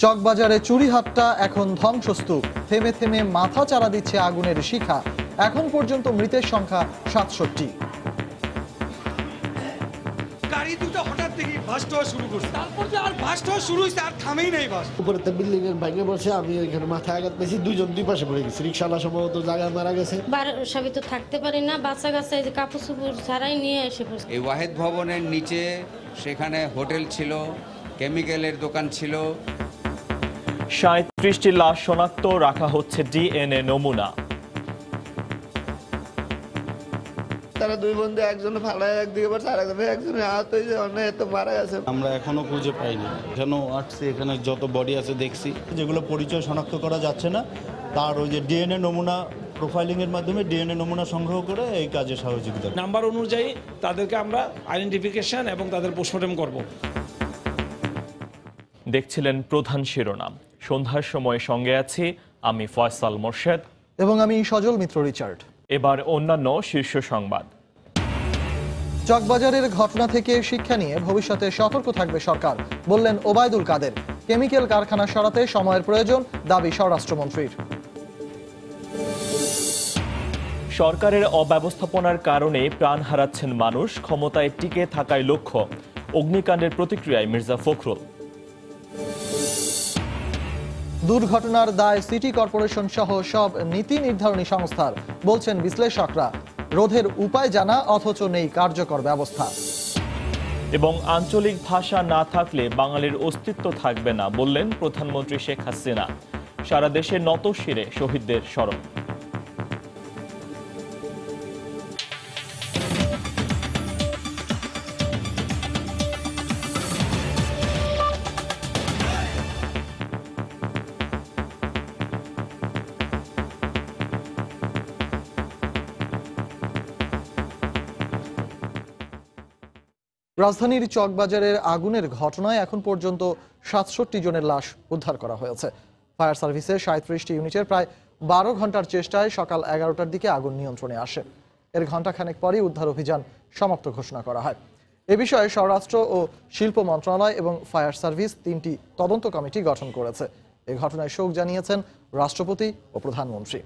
চকবাজারে চুরিহাটটা এখন ধ্বংসস্তূপ। থেমে থেমে মাথা চারা দিচ্ছে আগুনের শিখা। এখন পর্যন্ত মৃতের সংখ্যা 67। গাড়ি দুটো হঠাৎ দেখি ভাস্ট হওয়া শুরু করছে, তারপর যে আর ভাস্ট হওয়া শুরু হয়েছে আর থামেই নাই বাস। উপরে বিল্ডিং এর ভাঙে বসে আমি এখানে মাথায় আঘাত পেয়েছি, দুইজন দুই পাশে পড়ে গেছে। রিকশাওয়ালা সম্ভবত জায়গায় মারা গেছে। বাসায় তো থাকতে পারি না, বাচ্চা কাচ্চা এই যে কাপড় চোপড় ছাড়াই নিয়ে এসে পড়ছে। এই ওয়াহেদ ভবনের নিচে সেখানে হোটেল ছিল, কেমিক্যালের দোকান ছিল। ৩৭টি লাশ শনাক্ত, রাখা হচ্ছে ডিএনএ নমুনা। তারা দুই বন্ধু, একজন ফালায় একদিকে পড়ছে, আরেকজনে একজনে আহত হয়েছে, অন্য এত মারা গেছে। আমরা এখনো খুঁজে পাইনি। এখনো আসছে, এখানে যত বডি আছে দেখছি, যেগুলো পরিচয় শনাক্ত করা যাচ্ছে না, তার ওই যে ডিএনএ নমুনা প্রোফাইলিং এর মাধ্যমে ডিএনএ নমুনা সংগ্রহ করে এই কাজে সহযোগিতা। নাম্বার অনুযায়ী তাদেরকে আমরা আইডেন্টিফিকেশন এবং তাদের পোস্টমর্টেম করব। দেখছিলেন প্রধান শিরোনাম। সন্ধ্যার সময় সঙ্গে আছি আমি ফয়সাল মোর্শেদ এবং আমি সজল মিত্র রিচার্ড। এবার অন্যান্য শীর্ষ সংবাদ। চকবাজারের ঘটনা থেকে শিক্ষা নিয়ে ভবিষ্যতে সতর্ক থাকবে সরকার, বললেন ওবায়দুল কাদের। কেমিক্যাল কারখানা সরাতে সময়ের প্রয়োজন, দাবি স্বরাষ্ট্রমন্ত্রীর। সরকারের অব্যবস্থাপনার কারণে প্রাণ হারাচ্ছেন মানুষ, ক্ষমতায় টিকে থাকায় লক্ষ্য। অগ্নিকাণ্ডের প্রতিক্রিয়ায় মির্জা ফখরুল। দুর্ঘটনার দায় সিটি কর্পোরেশন সহ সব নীতি নির্ধারণী সংস্থার, বলছেন বিশ্লেষকরা। রোধের উপায় জানা, অথচ নেই কার্যকর ব্যবস্থা। এবং আঞ্চলিক ভাষা না থাকলে বাঙালির অস্তিত্ব থাকবে না, বললেন প্রধানমন্ত্রী শেখ হাসিনা। সারা দেশে নতশিরে শহীদদের স্মরণ। রাজধানীর চকবাজারের আগুনের ঘটনায় এখন পর্যন্ত ৬৭ জনের লাশ উদ্ধার করা হয়েছে। ফায়ার সার্ভিসের ৩৭টি ইউনিটের প্রায় ১২ ঘন্টার চেষ্টায় সকাল ১১টার দিকে আগুন নিয়ন্ত্রণে আসে। এর ঘণ্টাখানেক পরই উদ্ধার অভিযান সমাপ্ত ঘোষণা করা হয়। এ বিষয়ে স্বরাষ্ট্র ও শিল্প মন্ত্রণালয় এবং ফায়ার সার্ভিস ৩টি তদন্ত কমিটি গঠন করেছে। এ ঘটনায় শোক জানিয়েছেন রাষ্ট্রপতি ও প্রধানমন্ত্রী।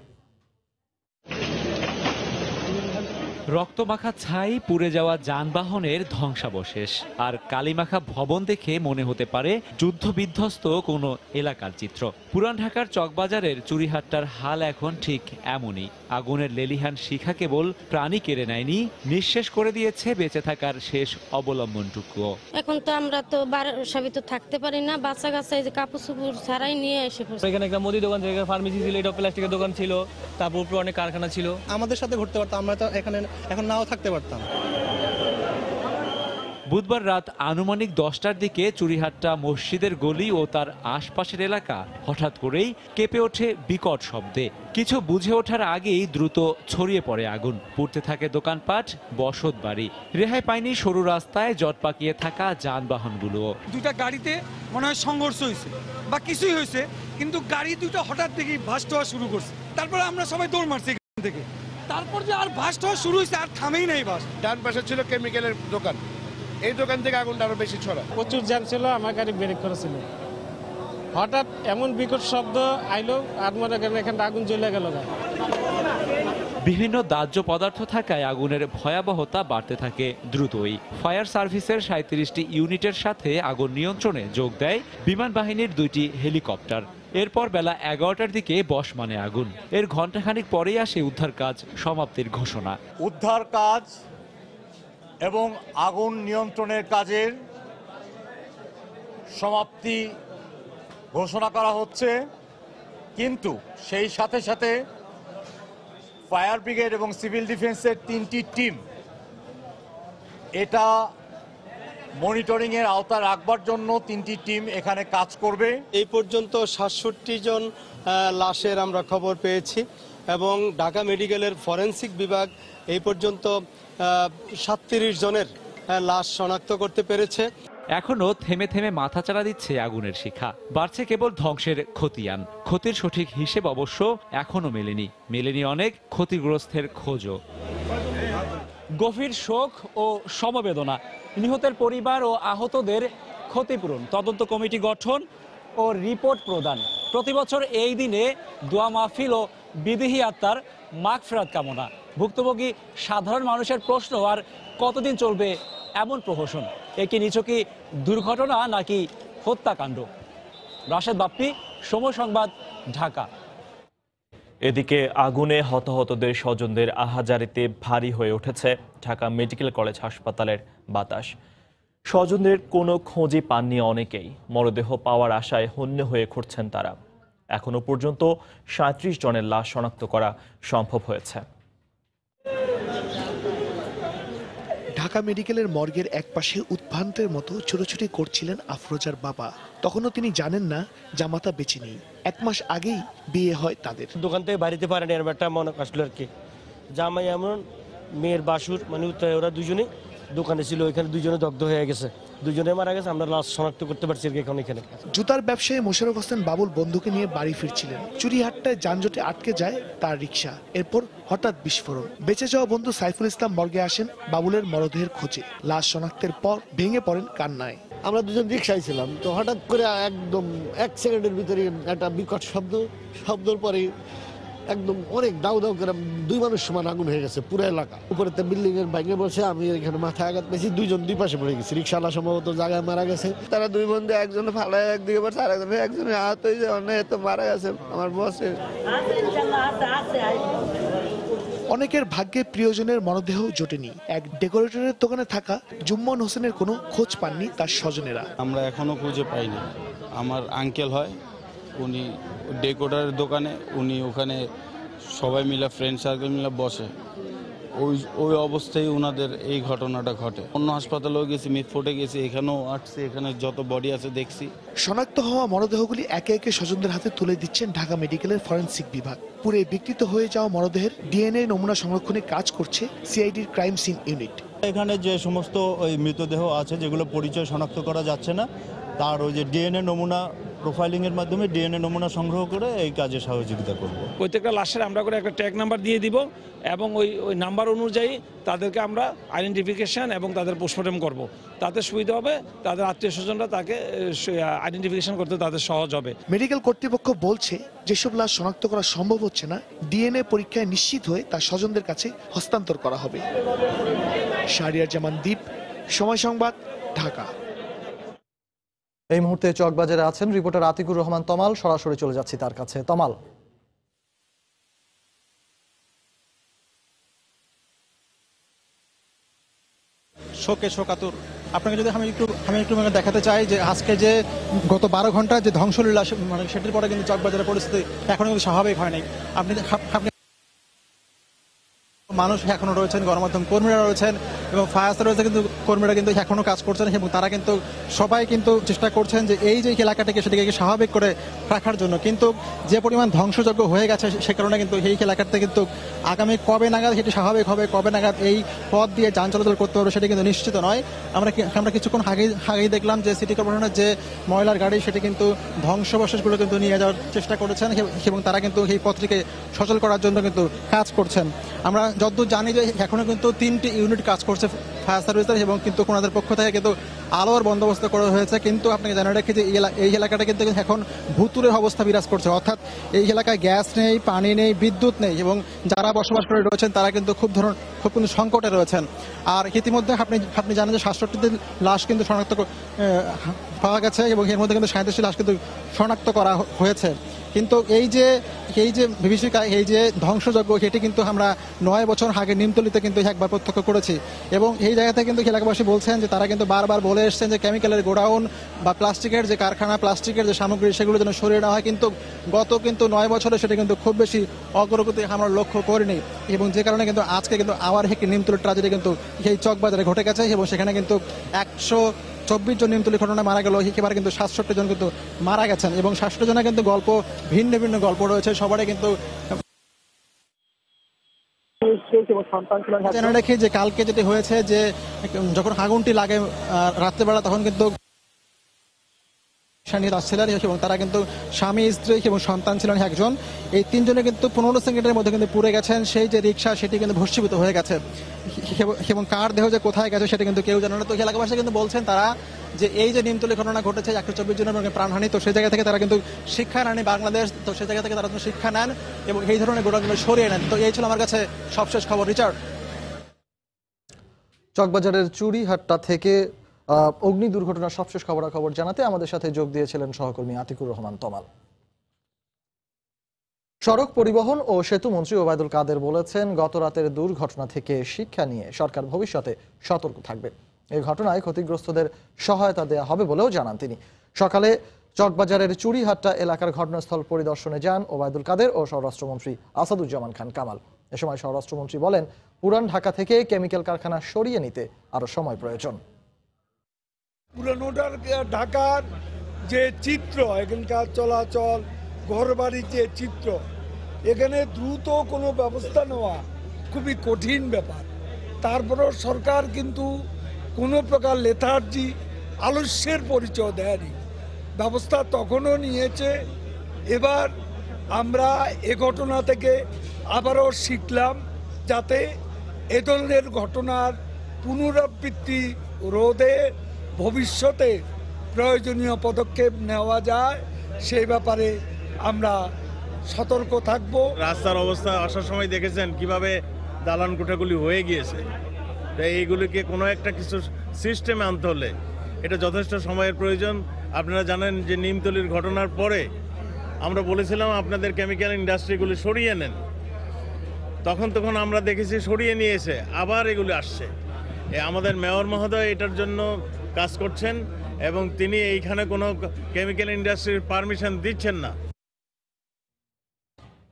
রক্তমাখা ছাই, পুড়ে যাওয়া যানবাহনের ধ্বংসাবশেষ আর কালিমাখা ভবন দেখে মনে হতে পারে যুদ্ধবিধ্বস্ত কোনো এলাকার চিত্র। পুরান ঢাকার চকবাজারের চুরিহাট্টার হাল এখন ঠিক এমনই। আগুনের লেলিহান শিখা কেবল প্রাণী কেড়ে নেয়নি, নিঃশেষ করে দিয়েছে বেঁচে থাকার শেষ অবলম্বনটুকুও। এখন তো আমরা তো বাসায় তো থাকতে পারি না, বাচ্চা কাচ্চা এই যে কাপড় চোপড় ছাড়াই নিয়ে এসে পড়ছে। এখানে একটা মুদি দোকান ছিল, ফার্মেসি ছিল, এটা প্লাস্টিকের দোকান ছিল, তারপর উপরে অনেক কারখানা ছিল। আমাদের সাথে ঘুরতে পারতাম, আমরা তো এখানে এখন নাও থাকতে পারতাম। বুধবার রাত আনুমানিক 10টার দিকে চুরিহাট্টা মসজিদের গলি ও তার আশপাশের এলাকা হঠাৎ করেই কেঁপে ওঠে বিকট শব্দে। কিছু বুঝে ওঠার আগেই দ্রুত ছড়িয়ে পড়ে আগুন। পুড়তে থাকে দোকানপাট, বসত বাড়ি। রেহাই পায়নি সরু রাস্তায় জট পাকিয়ে থাকা যানবাহনগুলোও। দুটা গাড়িতে মনে হয় সংঘর্ষ হয়েছে বা কিছুই হয়েছে, কিন্তু গাড়ি দুটো হঠাৎ দেখি ভাস্ট হওয়া শুরু করছে, তারপরে আমরা সবাই দৌড় মারছি এখান থেকে। তারপর যে আর ভাস্ট হওয়া শুরু হয়েছে আর থামেই নাই বাস। ডান পাশে ছিল কেমিক্যালের দোকান, এই দোকান থেকে আগুনটা আরো বেশি ছড়া। প্রচুর জ্যাম ছিল, আমার গাড়ি ব্রেক করেছিল। হঠাৎ এমন বিকট শব্দ আইলো, আর মনে করেন এখানে আগুন জ্বলে গেল। বিভিন্ন দাহ্য পদার্থ থাকায় আগুনের ভয়াবহতা বাড়তে থাকে দ্রুতই। ফায়ার সার্ভিসের ৩৭টি ইউনিটের সাথে আগুন নিয়ন্ত্রণে যোগ দেয় বিমান বাহিনীর 2টি হেলিকপ্টার। এরপর বেলা 11টার দিকে বশমানে আগুন। এর ঘণ্টাখানিক পরেই আসে উদ্ধার কাজ সমাপ্তির ঘোষণা। উদ্ধার কাজ এবং আগুন নিয়ন্ত্রণের কাজের সমাপ্তি ঘোষণা করা হচ্ছে, কিন্তু সেই সাথে সাথে ফায়ার ব্রিগেড এবং সিভিল ডিফেন্সের 3টি টিম এটা মনিটরিংয়ের আওতায় রাখবার জন্য 3টি টিম এখানে কাজ করবে। এই পর্যন্ত ৬৭ জন লাশের আমরা খবর পেয়েছি এবং ঢাকা মেডিকেলের ফরেনসিক বিভাগ এই পর্যন্ত ৩৭ জনের লাশ শনাক্ত করতে পেরেছে। এখনো থেমে থেমে মাথাচাড়া দিচ্ছে আগুনের শিখা। বাড়ছে কেবল ধ্বংসের খতিয়ান। ক্ষতির সঠিক হিসেব অবশ্য এখনো মেলেনি অনেক ক্ষতিগ্রস্তের খোঁজও। গভীর শোক ও সমবেদনা, নিহতের পরিবার ও আহতদের ক্ষতিপূরণ, তদন্ত কমিটি গঠন ও রিপোর্ট প্রদান। প্রতি বছর এই দিনে দোয়া মাহফিল ও বিদেহী আত্মার মাগফিরাত কামনা। ভুক্তভোগী সাধারণ মানুষের প্রশ্ন, আর কতদিন চলবে এমন প্রহসন? একটি নিছকই দুর্ঘটনা নাকি হত্যাকাণ্ড? রাশেদ বাপ্পি, সময় সংবাদ, ঢাকা। এদিকে আগুনে হতাহতদের স্বজনদের আহাজারিতে ভারী হয়ে উঠেছে ঢাকা মেডিকেল কলেজ হাসপাতালের বাতাস। স্বজনদের কোনো খোঁজই পাননি অনেকেই। মরদেহ পাওয়ার আশায় হন্য হয়ে ঘুরছেন তারা। এখনো পর্যন্ত ৩৭ জনের লাশ শনাক্ত করা সম্ভব হয়েছে। ঢাকা মেডিকেলের মর্গের একপাশে উদ্ভ্রান্তের মতো ছোটাছুটি করছিলেন আফরোজার বাবা। তখনও তিনি জানেন না জামাতা বেঁচে নেই। 1 মাস আগেই বিয়ে হয় তাদের। দোকান থেকে বাড়িতে পারেনি, এরকম একটা মনে আসলো আর কি। জামাই এমন, মেয়ের বাসুর, মানে ওরা দুজনে দোকানে ছিল, ওইখানে দুজনে দগ্ধ হয়ে গেছে, দুজনে মারা গেছে। আমরা লাশ শনাক্ত করতে পারছি এখন এখানে। জুতার ব্যবসায়ী মোশাররফ হোসেন বাবুল বন্ধুকে নিয়ে বাড়ি ফিরছিলেন। চুরিহাট্টায় যানজটে আটকে যায় তার রিক্সা। এরপর হঠাৎ বিস্ফোরণ। বেঁচে যাওয়া বন্ধু সাইফুল ইসলাম মর্গে আসেন বাবুলের মরদেহের খোঁজে। লাশ শনাক্তের পর ভেঙে পড়েন কান্নায়। আমরা দুজন রিক্সায় ছিলাম, তো হঠাৎ করে একদম 1 সেকেন্ডের ভিতরে একটা বিকট শব্দর পরে একদম অনেক দাউ দাউ করে 2 মানুষ সমান আগুন হয়ে গেছে পুরো এলাকা। উপরে বিল্ডিং এর ভেঙে বসে আমি এখানে মাথায় আঘাত পেয়েছি। 2 জন 2 পাশে পড়ে গেছে। রিক্সাওয়ালা সম্ভবত জায়গায় মারা গেছে। তারা 2 বন্ধু, একজনে ফালায় একদিকে পড়ছে, একজনে আহত হয়েছে, অনেক তো মারা গেছে আমার বসে। অনেকের ভাগ্যে প্রিয়জনের মরদেহ জোটেনি। এক ডেকোরেটরের দোকানে থাকা জুম্মন হোসেনের কোনো খোঁজ পাননি তার স্বজনেরা। আমরা এখনো খুঁজে পাইনি। আমার আঙ্কেল হয়, উনি ডেকোরেটরের দোকানে, উনি ওখানে সবাই মিলে ফ্রেন্ড সার্কেল মিলে বসে। ওই অবস্থায় ওনাদের এই ঘটনাটা ঘটে। অন্য হাসপাতালেও গেছি, মিটফোর্টে গেছি, এখানেও আসছি, এখানে যত বডি আছে দেখছি। শনাক্ত হওয়া মরদেহগুলি একে একে স্বজনদের হাতে তুলে দিচ্ছেন ঢাকা মেডিকেলের ফরেনসিক বিভাগ। পুরে বিকৃত হয়ে যাওয়া মরদেহের ডিএনএ নমুনা সংরক্ষণে কাজ করছে সিআইডির ক্রাইম সিন ইউনিট। এখানে যে সমস্ত ওই মৃতদেহ আছে যেগুলো পরিচয় শনাক্ত করা যাচ্ছে না, তার ওই যে ডিএনএ নমুনা প্রোফাইলিংয়ের মাধ্যমে ডিএনএ নমুনা সংগ্রহ করে এই কাজে সহযোগিতা করব। প্রত্যেকটা লাশের আমরা করে একটা ট্যাগ নাম্বার দিয়ে দিব এবং ওই নাম্বার অনুযায়ী তাদেরকে আমরা আইডেন্টিফিকেশন এবং তাদের পোস্টমর্টম করব। তাতে সুবিধা হবে, তাদের আত্মীয় স্বজনরা তাকে আইডেন্টিফিকেশন করতে তাদের সহজ হবে। মেডিকেল কর্তৃপক্ষ বলছে যেসব লাশ শনাক্ত করা সম্ভব হচ্ছে না, ডিএনএ পরীক্ষায় নিশ্চিত হয়ে তার স্বজনদের কাছে হস্তান্তর করা হবে। শাহরিয়ার জামান দীপ, সময় সংবাদ, ঢাকা। এই মুহূর্তে চকবাজারে আছেন রিপোর্টার আতিকুর রহমান তমাল। সরাসরি চলে যাচ্ছি তার কাছে। তমাল, শোকে শোকাতুর। আপনাকে যদি আমি একটু দেখাতে চাই যে আজকে যে গত 12 ঘন্টা যে ধ্বংসলীলা, মানে সেটির পরে কিন্তু চকবাজারের পরিস্থিতি এখনো কিন্তু স্বাভাবিক হয়নি। আপনি মানুষ এখনো রয়েছেন, গণমাধ্যম কর্মীরা রয়েছেন এবং ফায়ার রয়েছে, কিন্তু কর্মীরা কিন্তু এখনো কাজ করছেন এবং তারা কিন্তু সবাই কিন্তু চেষ্টা করছেন যে এই যে এলাকাটাকে সেটাকে স্বাভাবিক করে রাখার জন্য। কিন্তু যে পরিমাণ ধ্বংসযজ্ঞ হয়ে গেছে সে কারণে কিন্তু এই এলাকাতে কিন্তু আগামী কবে নাগাদ সেটি স্বাভাবিক হবে, কবে নাগাদ এই পথ দিয়ে যান চলাচল করতে হবে সেটি কিন্তু নিশ্চিত নয়। আমরা কিছুক্ষণ আগেই দেখলাম যে সিটি কর্পোরেশনের যে ময়লার গাড়ি সেটি কিন্তু ধ্বংসাবশেষগুলো কিন্তু নিয়ে যাওয়ার চেষ্টা করেছেন এবং তারা কিন্তু এই পথটিকে সচল করার জন্য কিন্তু কাজ করছেন। আমরা যতদূর জানি যে এখনো কিন্তু 3টি ইউনিট কাজ করছে ফায়ার সার্ভিসের এবং কিন্তু ওনাদের পক্ষ থেকে কিন্তু আলোর বন্দোবস্ত করা হয়েছে। কিন্তু আপনাকে জানিয়ে রাখি যে এই এলাকাটা কিন্তু এখন ভুতুরের অবস্থা বিরাজ করছে, অর্থাৎ এই এলাকায় গ্যাস নেই, পানি নেই, বিদ্যুৎ নেই এবং যারা বসবাস করে রয়েছেন তারা কিন্তু খুব কিন্তু সংকটে রয়েছেন। আর ইতিমধ্যে আপনি জানেন যে 67টি লাশ কিন্তু শনাক্ত পাওয়া গেছে এবং এর মধ্যে কিন্তু 37টি লাশ কিন্তু শনাক্ত করা হয়েছে। কিন্তু এই যে বিভীষিকা, এই যে ধ্বংসযজ্ঞ, সেটি কিন্তু আমরা 9 বছর আগে নিমতলিতে কিন্তু একবার প্রত্যক্ষ করেছি এবং এই জায়গাতে কিন্তু এলাকাবাসী বলছেন যে তারা কিন্তু বারবার বলে এসছেন যে কেমিক্যালের গোডাউন বা প্লাস্টিকের যে কারখানা, প্লাস্টিকের যে সামগ্রী সেগুলো যেন সরিয়ে নেওয়া হয়। কিন্তু গত 9 বছরে সেটা কিন্তু খুব বেশি অগ্রগতি আমরা লক্ষ্য করিনি এবং যে কারণে কিন্তু আজকে কিন্তু আবার একটি নিমতলির ট্র্যাজেডি কিন্তু এই চকবাজারে ঘটে গেছে এবং সেখানে কিন্তু 124 জন নিমতলি ঘটনায় মারা গেল। একেবারে কিন্তু 67 জন কিন্তু মারা গেছেন এবং 67 জনের কিন্তু গল্প ভিন্ন ভিন্ন গল্প রয়েছে। সবারই কিন্তু জানা রেখে যে কালকে যেটি হয়েছে যে যখন আগুনটি লাগে রাত্রেবেলা তখন কিন্তু নিয়ে আসছিলেন এবং তারা কিন্তু স্বামী স্ত্রী এবং সন্তান ছিলেন একজন। এই তিনজনে কিন্তু 15 সেকেন্ডের মধ্যে কিন্তু পুড়ে গেছেন। সেই যে রিক্সা সেটি কিন্তু ভস্মীভূত হয়ে গেছে এবং কার দেহ যে কোথায় গেছে সেটা কিন্তু কেউ জানে না। তো এলাকাবাসী কিন্তু বলছেন তারা যে এই যে নিমতলী ঘটনা ঘটেছে 124 জনের প্রাণহানি, তো সেই জায়গা থেকে তারা কিন্তু শিক্ষা নেন বাংলাদেশ, তো সেই জায়গা থেকে তারা শিক্ষা নেন এবং এই ধরনের ঘটনাগুলো সরিয়ে নেন। তো এই ছিল আমার কাছে সবশেষ খবর। রিচার্ড। চকবাজারের চুরিহাট্টা থেকে অগ্নি দুর্ঘটনার সবশেষ খবরাখবর জানাতে আমাদের সাথে যোগ দিয়েছিলেন সহকর্মী আতিকুর রহমান তমাল। সড়ক পরিবহন ও সেতু মন্ত্রী ওবায়দুল কাদের বলেছেন, গত রাতের দুর্ঘটনা থেকে শিক্ষা নিয়ে সরকার ভবিষ্যতে সতর্ক থাকবে। এই ঘটনায় ক্ষতিগ্রস্তদের সহায়তা দেওয়া হবে বলেও জানান তিনি। সকালে চকবাজারের চুরিহাট্টা এলাকার ঘটনাস্থল পরিদর্শনে যান ওবায়দুল কাদের ও স্বরাষ্ট্রমন্ত্রী আসাদুজ্জামান খান কামাল। এ সময় স্বরাষ্ট্রমন্ত্রী বলেন, পুরান ঢাকা থেকে কেমিক্যাল কারখানা সরিয়ে নিতে আরো সময় প্রয়োজন। পুরানো ঢাকার যে চিত্র, এখানকার চলাচল, ঘরবাড়ির যে চিত্র, এখানে দ্রুত কোনো ব্যবস্থা নেওয়া খুবই কঠিন ব্যাপার। তারপরেও সরকার কিন্তু কোনো প্রকার লেথার্জি, আলস্যের পরিচয় দেয়নি, ব্যবস্থা তখনও নিয়েছে। এবার আমরা এ ঘটনা থেকে আবারও শিখলাম যাতে এ ধরনের ঘটনার পুনরাবৃত্তি রোধে ভবিষ্যতে প্রয়োজনীয় পদক্ষেপ নেওয়া যায়, সেই ব্যাপারে আমরা সতর্ক থাকব। রাস্তার অবস্থা আসার সময় দেখেছেন কিভাবে দালান কোঠাগুলি হয়ে গিয়েছে। তাই এইগুলিকে কোনো একটা কিছু সিস্টেমে আনতে হলে এটা যথেষ্ট সময়ের প্রয়োজন। আপনারা জানেন যে নিমতলির ঘটনার পরে আমরা বলেছিলাম আপনাদের কেমিক্যাল ইন্ডাস্ট্রিগুলি সরিয়ে নেন, তখন আমরা দেখেছি সরিয়ে নিয়েছে, আবার এগুলি আসছে। আমাদের মেয়র মহোদয় এটার জন্য কাজ করছেন এবং তিনি এইখানে কোনো কেমিক্যাল ইন্ডাস্ট্রির পারমিশন দিচ্ছেন না।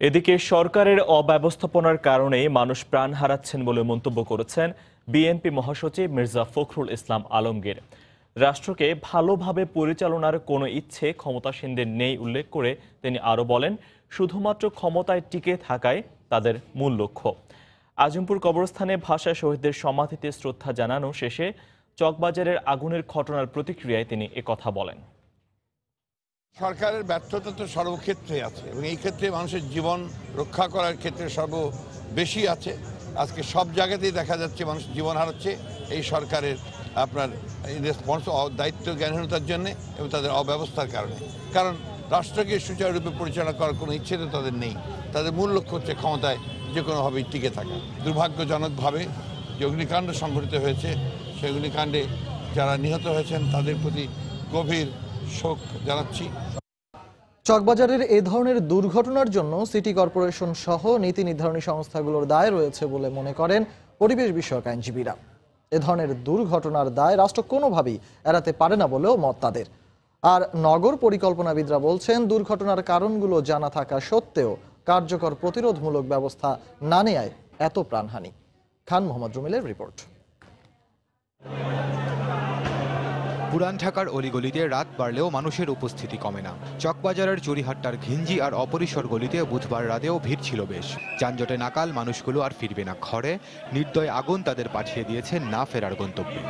এদিকে সরকারের অব্যবস্থাপনার কারণেই মানুষ প্রাণ হারাচ্ছেন বলে মন্তব্য করেছেন বিএনপি মহাসচিব মির্জা ফখরুল ইসলাম আলমগীর। রাষ্ট্রকে ভালোভাবে পরিচালনার কোনো ইচ্ছে ক্ষমতাসীনদের নেই উল্লেখ করে তিনি আরও বলেন, শুধুমাত্র ক্ষমতায় টিকে থাকাই তাদের মূল লক্ষ্য। আজমপুর কবরস্থানে ভাষা শহীদদের সমাধিতে শ্রদ্ধা জানানো শেষে চকবাজারের আগুনের ঘটনার প্রতিক্রিয়ায় তিনি একথা বলেন। সরকারের ব্যর্থতা তো সর্বক্ষেত্রে আছে এবং এই ক্ষেত্রে মানুষের জীবন রক্ষা করার ক্ষেত্রে বেশি আছে। আজকে সব জায়গাতেই দেখা যাচ্ছে মানুষ জীবন হারাচ্ছে এই সরকারের আপনার দায়িত্ব জ্ঞানহীনতার জন্যে এবং তাদের অব্যবস্থার কারণে। কারণ রাষ্ট্রকে সুচারুরূপে পরিচালনা করার কোনো ইচ্ছে তো তাদের নেই। তাদের মূল লক্ষ্য হচ্ছে ক্ষমতায় যে কোনোভাবেই টিকে থাকা। দুর্ভাগ্যজনকভাবে যে অগ্নিকাণ্ড সংঘটিত হয়েছে, সেই অগ্নিকাণ্ডে যারা নিহত হয়েছেন তাদের প্রতি গভীর শোক জানাচ্ছি। চকবাজারের এ ধরনের দুর্ঘটনার জন্য সিটি কর্পোরেশন সহ নীতি নির্ধারণী সংস্থাগুলোর দায় রয়েছে বলে মনে করেন পরিবেশ বিষয়ক আইনজীবীরা। এ ধরনের দুর্ঘটনার দায় রাষ্ট্র কোনোভাবেই এড়াতে পারে না বলেও মত তাদের। আর নগর পরিকল্পনাবিদরা বলছেন, দুর্ঘটনার কারণগুলো জানা থাকা সত্ত্বেও কার্যকর প্রতিরোধমূলক ব্যবস্থা না নেয়ায় এত প্রাণহানি। খান মোহাম্মদ রুমিলের রিপোর্ট। পুরান ঢাকার অলিগলিতে রাত বাড়লেও মানুষের উপস্থিতি কমে না। চকবাজারের চুরিহাট্টার ঘিঞ্জি আর অপরিসর গলিতে বুধবার রাতেও ভিড় ছিল বেশ। যানজটে নাকাল মানুষগুলো আর ফিরবে না ঘরে, নির্দয় আগুন তাদের পাঠিয়ে দিয়েছে না ফেরার গন্তব্যে।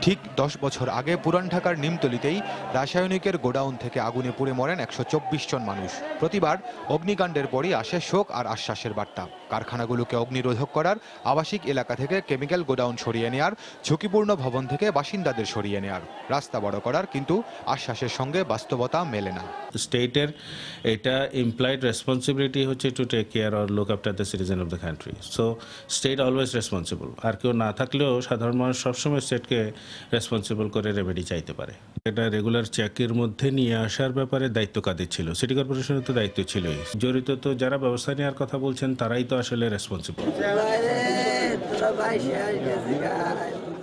ঠিক 10 বছর আগে পুরান ঢাকার নিমতলিতেই রাসায়নিকের গোডাউন থেকে আগুনে পুড়ে মরেন 124 জন মানুষ। প্রতিবার অগ্নিকাণ্ডের পরই আসে শোক আর আশ্বাসের বার্তা। কারখানাগুলোকে অগ্নিরোধক করার, আবাসিক এলাকা থেকে কেমিক্যাল গোডাউন সরিয়ে নেয়ার, ঝুঁকিপূর্ণ ভবন থেকে বাসিন্দাদের সরিয়ে নেয়ার, রাস্তা বড় করার, কিন্তু আশ্বাসের সঙ্গে বাস্তবতা মেলে না। স্টেটের এটা ইমপ্লয়েড রেসপন্সিবিলিটি হচ্ছে to take care or look after the citizen of the country. So state always responsible. আর কেউ না থাকলেও সাধারণ মানুষ সবসময় স্টেটকে রেসপন্সিবল করে রেমেডি চাইতে পারে। এটা রেগুলার চেকের মধ্যে নিয়ে আসার ব্যাপারে দায়িত্ব কাদের ছিল? সিটি কর্পোরেশনের তো দায়িত্ব ছিলই। জড়িত তো যারা ব্যবস্থা নেওয়ার কথা বলছেন তারাই তো আসলে রেসপন্সিবল।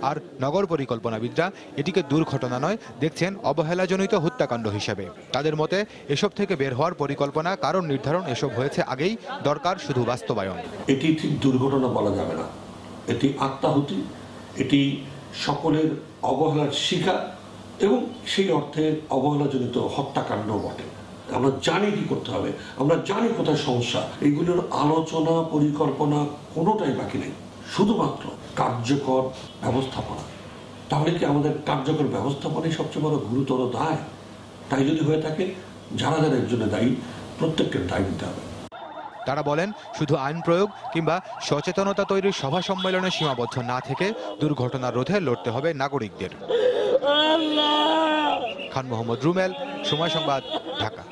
আর নগর পরিকল্পনাবিদরা এটিকে দুর্ঘটনা নয়, দেখছেন অবহেলাজনিত হত্যাকাণ্ড হিসেবে। তাদের মতে এসব থেকে বের হওয়ার পরিকল্পনা, কারণ নির্ধারণ এসব হয়েছে আগেই, দরকার শুধু বাস্তবায়ন। এটি ঠিক দুর্ঘটনা বলা যাবে না, এটি আত্মাহুতি, এটি সকলের অবহেলার শিকার এবং সেই অর্থে অবহেলাজনিত হত্যাকাণ্ড বটে। আমরা জানি কি করতে হবে, আমরা জানি কোথায় সমস্যা। এইগুলোর আলোচনা পরিকল্পনা কোনোটাই বাকি নেই, শুধুমাত্র কার্যকর ব্যবস্থাপনা। তাহলে কি আমাদের কার্যকর ব্যবস্থাপনাই সবচেয়ে বড় গুরুতর দায়? তাই যদি হয়ে থাকে যারা যারা এর জন্য দায়ী প্রত্যেককে দায়ী দিতে হবে। তারা বলেন, শুধু আইন প্রয়োগ কিংবা সচেতনতা তৈরির সভা সম্মেলনে সীমাবদ্ধ না থেকে দুর্ঘটনা রোধে লড়তে হবে নাগরিকদের। খান মোহাম্মদ রুমেল, সময় সংবাদ, ঢাকা।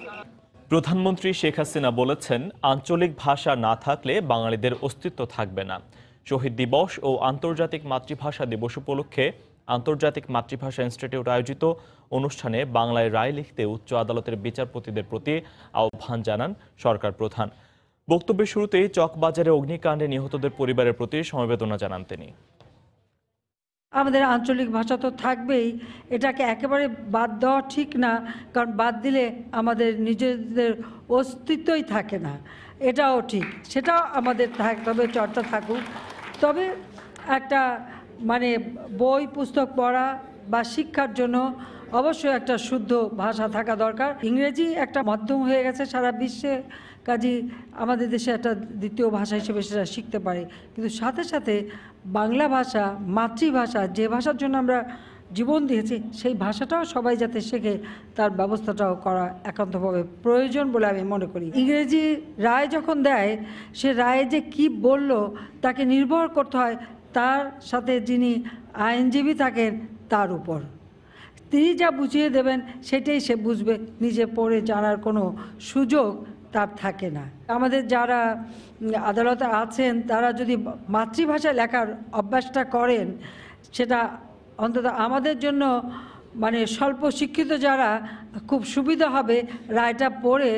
প্রধানমন্ত্রী শেখ হাসিনা বলেছেন, আঞ্চলিক ভাষা না থাকলে বাঙালিদের অস্তিত্ব থাকবে না। শহীদ দিবস ও আন্তর্জাতিক মাতৃভাষা দিবস উপলক্ষে আন্তর্জাতিক মাতৃভাষা ইনস্টিটিউট আয়োজিত অনুষ্ঠানে বাংলায় রায় লিখতে উচ্চ আদালতের বিচারপতিদের প্রতি আহ্বান জানান সরকার প্রধান। বক্তব্যের শুরুতেই চকবাজারে অগ্নিকাণ্ডে নিহতদের পরিবারের প্রতি সমবেদনা জানান তিনি। আমাদের আঞ্চলিক ভাষা তো থাকবেই, এটাকে একেবারে বাদ দেওয়া ঠিক না, কারণ বাদ দিলে আমাদের নিজেদের অস্তিত্বই থাকে না। এটাও ঠিক, সেটাও আমাদের থাকতে হবে, চর্চা থাকুক। তবে একটা বই পুস্তক পড়া বা শিক্ষার জন্য অবশ্যই একটা শুদ্ধ ভাষা থাকা দরকার। ইংরেজি একটা মাধ্যম হয়ে গেছে সারা বিশ্বে, কাজেই আমাদের দেশে একটা দ্বিতীয় ভাষা হিসেবে সেটা শিখতে পারে। কিন্তু সাথে সাথে বাংলা ভাষা, মাতৃভাষা, যে ভাষার জন্য আমরা জীবন দিয়েছি, সেই ভাষাটাও সবাই যাতে শেখে, তার ব্যবস্থাটাও করা একান্তভাবে প্রয়োজন বলে আমি মনে করি। ইংরেজি রায় যখন দেয়, সে রায়ে যে কি বলল তাকে নির্ভর করতে হয় তার সাথে যিনি আইনজীবী থাকেন তার উপর। তিনি যা বুঝিয়ে দেবেন সেটাই সে বুঝবে, নিজে পড়ে জানার কোনো সুযোগ তার থাকে না। আমাদের যারা আদালতে আছেন তারা যদি মাতৃভাষায় লেখার অভ্যাসটা করেন, সেটা অন্তত আমাদের জন্য স্বল্প শিক্ষিত যারা খুব সুবিধা হবে রায়টা পড়ে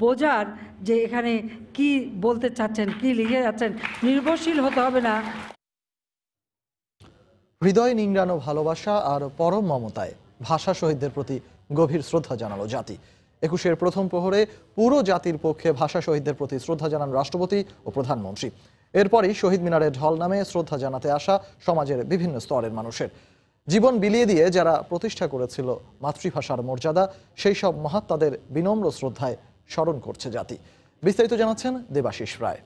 বোঝার যে এখানে কি বলতে চাচ্ছেন, কি লিখে যাচ্ছেন। নির্ভরশীল হতে হবে না। হৃদয় নিংড়ানো ভালোবাসা আর পরম মমতায় ভাষা শহীদদের প্রতি গভীর শ্রদ্ধা জানালো জাতি। ২১-এর প্রথম প্রহরে পুরো জাতির পক্ষে ভাষা শহীদদের প্রতি শ্রদ্ধা জানান রাষ্ট্রপতি ও প্রধানমন্ত্রী। এরপরই শহীদ মিনারে ঢল নামে শ্রদ্ধা জানাতে আসা সমাজের বিভিন্ন স্তরের মানুষের। জীবন বিলিয়ে দিয়ে যারা প্রতিষ্ঠা করেছিল মাতৃভাষার মর্যাদা, সেই সব মহাত্মাদের বিনম্র শ্রদ্ধায় স্মরণ করছে জাতি। বিস্তারিত জানাচ্ছেন দেবাশিস রায়।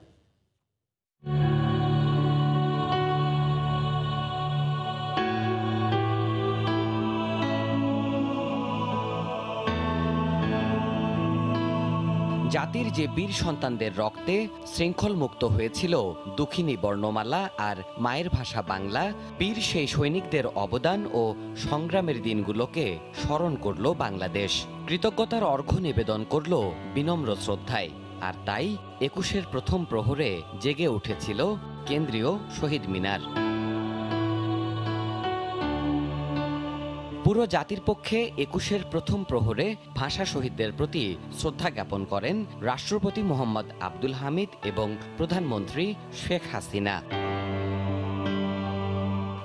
জাতির যে বীর সন্তানদের রক্তে শৃঙ্খল মুক্ত হয়েছিল দুঃখিনী বর্ণমালা আর মায়ের ভাষা বাংলা, বীর সেই সৈনিকদের অবদান ও সংগ্রামের দিনগুলোকে স্মরণ করল বাংলাদেশ। কৃতজ্ঞতার অর্ঘ্য নিবেদন করল বিনম্র শ্রদ্ধায়। আর তাই ২১-এর প্রথম প্রহরে জেগে উঠেছিল কেন্দ্রীয় শহীদ মিনার। পুরো জাতির পক্ষে ২১-এর প্রথম প্রহরে ভাষা শহীদদের প্রতি শ্রদ্ধা জ্ঞাপন করেন রাষ্ট্রপতি মোহাম্মদ আব্দুল হামিদ এবং প্রধানমন্ত্রী শেখ হাসিনা।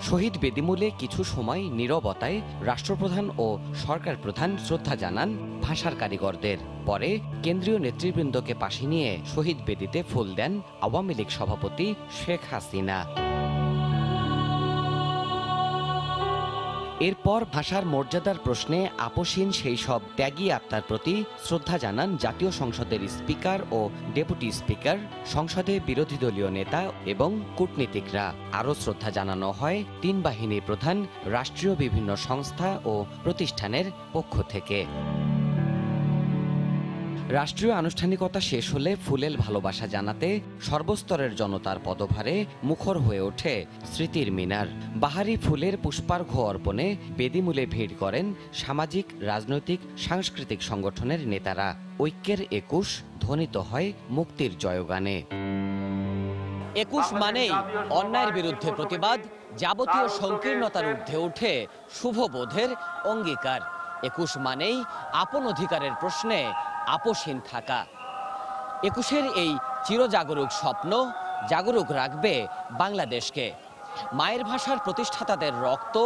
শহীদ বেদিমূলে কিছু সময় নীরবতায় রাষ্ট্রপ্রধান ও সরকার প্রধান শ্রদ্ধা জানান ভাষার কারিগরদের। পরে কেন্দ্রীয় নেতৃবৃন্দকে পাশে নিয়ে শহীদ বেদিতে ফুল দেন আওয়ামী লীগ সভাপতি শেখ হাসিনা। এরপর ভাষার মর্যাদার প্রশ্নে আপোষহীন সেই সব ত্যাগী আত্মার প্রতি শ্রদ্ধা জানান জাতীয় সংসদের স্পিকার ও ডেপুটি স্পিকার, সংসদে বিরোধী দলীয় নেতা এবং কূটনীতিকরা। আরও শ্রদ্ধা জানানো হয় তিন বাহিনীর প্রধান, রাষ্ট্রীয় বিভিন্ন সংস্থা ও প্রতিষ্ঠানের পক্ষ থেকে। রাষ্ট্রীয় আনুষ্ঠানিকতা শেষ হলে ফুলেল ভালোবাসা জানাতে সর্বস্তরের জনতার পদভারে মুখর হয়ে ওঠে স্মৃতির মিনার। বাহারি ফুলের পুষ্পার্ঘ্য অর্পণে বেদিমূলে ভিড় করেন সামাজিক, রাজনৈতিক, সাংস্কৃতিক সংগঠনের নেতারা। ঐক্যের ২১ ধ্বনিত হয় মুক্তির জয়গানে। ২১ মানেই অন্যায়ের বিরুদ্ধে প্রতিবাদ, যাবতীয় সংকীর্ণতার ঊর্ধ্বে ওঠে শুভবোধের অঙ্গীকার। ২১ মানেই আপন অধিকারের প্রশ্নে আপোষহীন থাকা। ২১-এর এই চিরজাগরুক স্বপ্ন জাগরুক রাখবে বাংলাদেশকে। মায়ের ভাষার প্রতিষ্ঠাতাদের রক্ত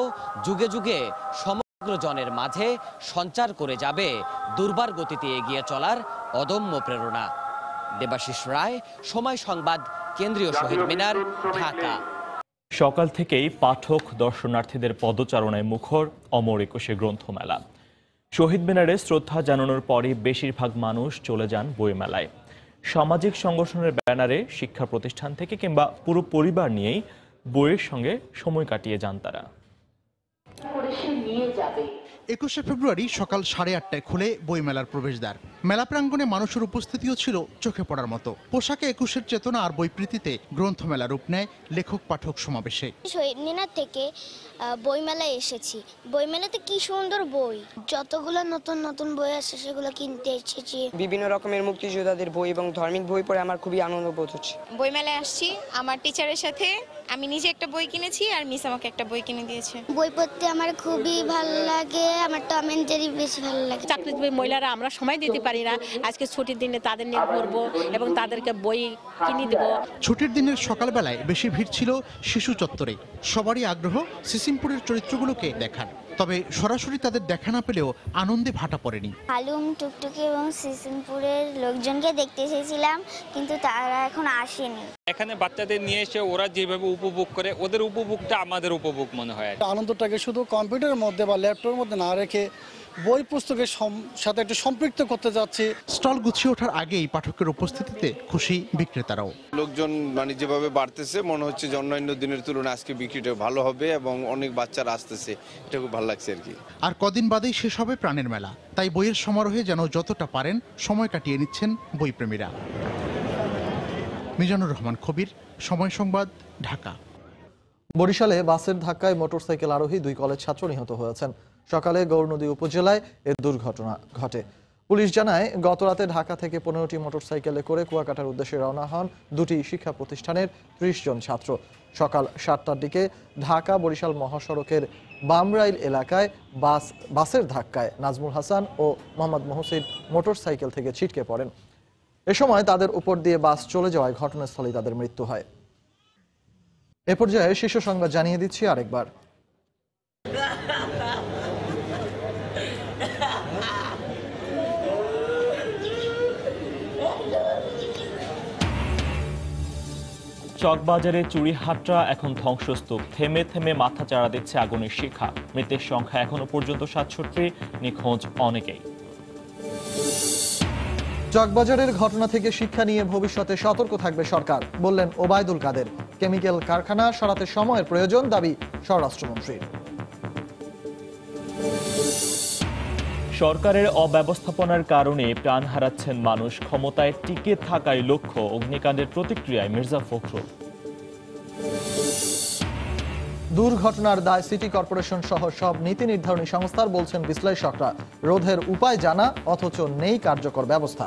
যুগে যুগে সমগ্র জনের মাঝে সঞ্চার করে যাবে দুর্বার গতিতে এগিয়ে চলার অদম্য প্রেরণা। দেবাশিস রায়, সময় সংবাদ, কেন্দ্রীয় শহীদ মিনার, ঢাকা। সকাল থেকেই পাঠক দর্শনার্থীদের পদচারণায় মুখর অমর ২১ গ্রন্থমেলা। শহীদ মিনারে শ্রদ্ধা জানানোর পরই বেশিরভাগ মানুষ চলে যান বইমেলায়। সামাজিক সংগঠনের ব্যানারে শিক্ষা প্রতিষ্ঠান থেকে কিংবা পুরো পরিবার নিয়েই বইয়ের সঙ্গে সময় কাটিয়ে যান তারা। 21শে ফেব্রুয়ারি সকাল 8:30টায় খুলে বইমেলার প্রবেশদ্বার। মেলা প্রাঙ্গণে মানুষের উপস্থিতিও ছিল চোখে পড়ার মতো। পোশাকে 21এর চেতনা আর বইপ্রীতিতে গ্রন্থমেলা রূপ নেয় লেখক পাঠক সমাবেশে। শহীদ মিনার থেকে বইমেলায় এসেছি। বইমেলাতে কি সুন্দর বই, যতগুলো নতুন নতুন বই আছে সেগুলো কিনতে এসেছি। বিভিন্ন রকমের মুক্তিযোদ্ধাদের বই এবং ধার্মিক বই পড়ে আমার খুবই আনন্দ বোধ হচ্ছে। বইমেলায় আসছি আমার টিচারের সাথে, আমি নিজে একটা বই কিনেছি আর মিস আমাকে একটা বই কিনে দিয়েছে। বই পড়তে আমার খুবই ভালো লাগে, আমার টম এন্ড জেরি বেশি ভালো লাগে। চাকরিজীবী মহিলারা আমরা সময় দিতে পারি না, আজকে ছুটির দিনে তাদের নিয়ে ঘুরবো এবং তাদেরকে বই কিনে দেব। ছুটির দিনের সকালবেলায় বেশি ভিড় ছিল শিশু চত্বরে। সবারই আগ্রহ সিসিমপুরের চরিত্রগুলোকে দেখার, তবে সরাসরি তাদের দেখা না পেলেও আনন্দে ভাটা পড়েনি। হালুম, টুকটুকি এবং সিসিমপুরের লোকজনকে দেখতে এসেছিলাম, কিন্তু তারা এখন আসেনি। এখানে বাচ্চাদের নিয়ে এসে ওরা যেভাবে উপভোগ করে, ওদের উপভোগটা আমাদের উপভোগ মনে হয়। আনন্দটাকে শুধু কম্পিউটারের মধ্যে বা ল্যাপটপের মধ্যে না রেখে বই পুস্তকের সাথে একটু সম্পৃক্ত করতে যাচ্ছি। স্টল গুছিয়ে ওঠার আগেই পাঠকের উপস্থিতিতে খুশি বিক্রেতারাও। লোকজন যেভাবে বাড়তেছে, মনে হচ্ছে যে অন্যান্য দিনের তুলনায় আজকে বিক্রিটা ভালো হবে এবং অনেক বাচ্চারা আসতেছে, এটা খুব ভালো লাগছে আর কি। আর কদিন বাদেই শেষ হবে প্রাণের মেলা, তাই বইয়ের সমারোহে যেন যতটা পারেন সময় কাটিয়ে নিচ্ছেন বইপ্রেমীরা। মিজানুর রহমান কবির, সময় সংবাদ, ঢাকা। বরিশালে বাসের ধাক্কায় মোটরসাইকেল আরোহী 2 কলেজ ছাত্র নিহত হয়েছেন। সকালে গৌরনদী উপজেলায় এ দুর্ঘটনা ঘটে। পুলিশ জানায়, গতরাতে ঢাকা থেকে 15টি মোটরসাইকেলে করে কুয়াকাটার উদ্দেশ্যে রওনা হন 2টি শিক্ষা প্রতিষ্ঠানের 30 জন ছাত্র। সকাল 7টার দিকে ঢাকা বরিশাল মহাসড়কের বামরাইল এলাকায় বাসের ধাক্কায় নাজমুল হাসান ও মোহাম্মদ মহসিন মোটরসাইকেল থেকে ছিটকে পড়েন। এ সময় তাদের উপর দিয়ে বাস চলে যাওয়ায় ঘটনাস্থলেই তাদের মৃত্যু হয়। এ পর্যায়ে শীর্ষ সংবাদ জানিয়ে দিচ্ছি আরেকবার। চকবাজারে চুরিহাট্টা এখন ধ্বংসস্তূপ। থেমে থেমে মাথা চাড়া দিচ্ছে আগুনের শিখা। মৃতের সংখ্যা এখনো পর্যন্ত 67, নিখোঁজ অনেকেই। চকবাজারের ঘটনা থেকে শিক্ষা নিয়ে ভবিষ্যতে সতর্ক থাকবে সরকার, বললেন ওবায়দুল কাদের। কেমিক্যাল কারখানা সরাতে সময়ের প্রয়োজন, দাবি স্বরাষ্ট্রমন্ত্রীর। সরকারের অব্যবস্থাপনার কারণে প্রাণ হারাচ্ছেন মানুষ, ক্ষমতায় টিকে থাকাই লক্ষ্য, অগ্নিকাণ্ডের প্রতিক্রিয়ায় মির্জা ফখরুল। দুর্ঘটনার দায় সিটি কর্পোরেশন সহ সব নীতি নির্ধারণী সংস্থার, বলছেন বিশ্লেষকরা। রোধের উপায় জানা, অথচ নেই কার্যকর ব্যবস্থা।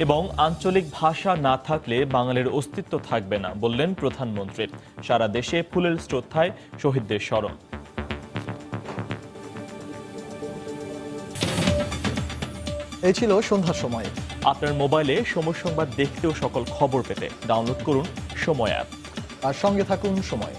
এবং আঞ্চলিক ভাষা না থাকলে বাঙালির অস্তিত্ব থাকবে না, বললেন প্রধানমন্ত্রী। সারা দেশে ফুলেল শ্রদ্ধায় শহীদদের স্মরণ। এই ছিল সন্ধ্যার সময়। আপনার মোবাইলে সময় সংবাদ দেখতেও সকল খবর পেতে ডাউনলোড করুন সময় অ্যাপ, আর সঙ্গে থাকুন সময়।